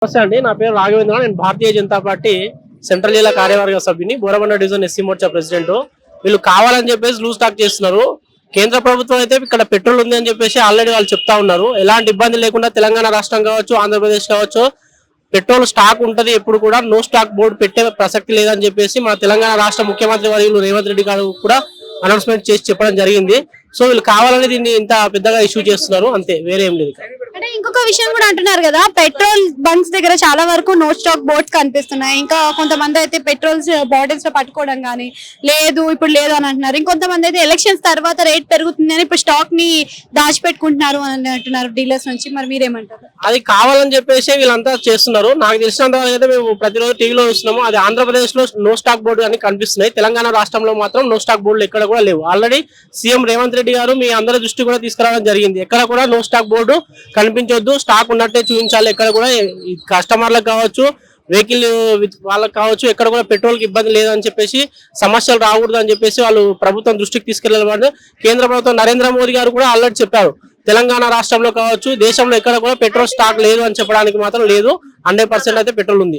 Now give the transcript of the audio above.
నమస్తే అండి. నా పేరు రాఘవేంద్ర. నేను భారతీయ జనతా పార్టీ సెంట్రల్ జిల్లా కార్యవర్గ సభ్యుని, Borabanda division SC Morcha president. వీళ్ళు కావాలని చెప్పేసి లూజ్ టాక్ చేస్తున్నారు. కేంద్ర ప్రభుత్వం అయితే ఇక్కడ పెట్రోల్ ఉంది అని చెప్పేసి ఆల్రెడీ వాళ్ళు చెప్తా ఉన్నారు. ఎలాంటి ఇబ్బంది లేకుండా తెలంగాణ రాష్ట్రం కావచ్చు, ఆంధ్రప్రదేశ్ కావచ్చు, పెట్రోల్ స్టాక్ ఉంటది. ఎప్పుడు కూడా నో స్టాక్ బోర్డు పెట్టే ప్రసక్తి లేదని చెప్పేసి మన తెలంగాణ రాష్ట్ర ముఖ్యమంత్రి వర్యులు రేవంత్ రెడ్డి గారు కూడా అనౌన్స్మెంట్ చేసి చెప్పడం జరిగింది. సో వీళ్ళు కావాలని దీన్ని ఇంత పెద్దగా ఇష్యూ చేస్తున్నారు, అంతే, వేరే ఏం లేదు. అంటే ఇంకొక విషయం కూడా అంటున్నారు కదా, పెట్రోల్ బంక్స్ దగ్గర చాలా వరకు నో స్టాక్ బోర్డ్స్ కనిపిస్తున్నాయి. ఇంకా కొంతమంది అయితే పెట్రోల్ బాటిల్స్ లో పట్టుకోవడం కానీ లేదు, ఇప్పుడు లేదు అని అంటున్నారు. ఇంకొంతమంది అయితే ఎలక్షన్స్ తర్వాత రేట్ పెరుగుతుంది అని ఇప్పుడు స్టాక్ ని దాచిపెట్టుకుంటున్నారు అని అంటున్నారు డీలర్స్ నుంచి. మరి మీరేమంటారు? అది కావాలని చెప్పేసి వీళ్ళంతా చేస్తున్నారు. నాకు తెలిసినంత వరకు అయితే మేము ప్రతిరోజు టీవీలో చూస్తున్నాము. అది ఆంధ్రప్రదేశ్ లో నో స్టాక్ బోర్డు అని కనిపిస్తున్నాయి. తెలంగాణ రాష్ట్రంలో మాత్రం నో స్టాక్ బోర్డులు ఎక్కడ కూడా లేవు. ఆల్రెడీ సీఎం రేవంత్ రెడ్డి గారు మీ అందరి దృష్టి కూడా తీసుకురావడం జరిగింది. ఎక్కడ కూడా నో స్టాక్ బోర్డు కనిపించొద్దు, స్టాక్ ఉన్నట్టే చూపించాలి. ఎక్కడ కూడా కస్టమర్లకు కావచ్చు, వెహికల్ వాళ్ళకి కావచ్చు, ఎక్కడ కూడా పెట్రోల్ కి ఇబ్బంది లేదని చెప్పేసి, సమస్యలు రాకూడదు అని చెప్పేసి వాళ్ళు ప్రభుత్వం దృష్టికి తీసుకెళ్లాలని కేంద్ర ప్రభుత్వం నరేంద్ర మోదీ గారు కూడా ఆల్రెడీ చెప్పారు. తెలంగాణ రాష్ట్రంలో కావచ్చు, దేశంలో ఎక్కడ కూడా పెట్రోల్ స్టాక్ లేదు అని చెప్పడానికి మాత్రం లేదు. 100% అయితే పెట్రోల్ ఉంది.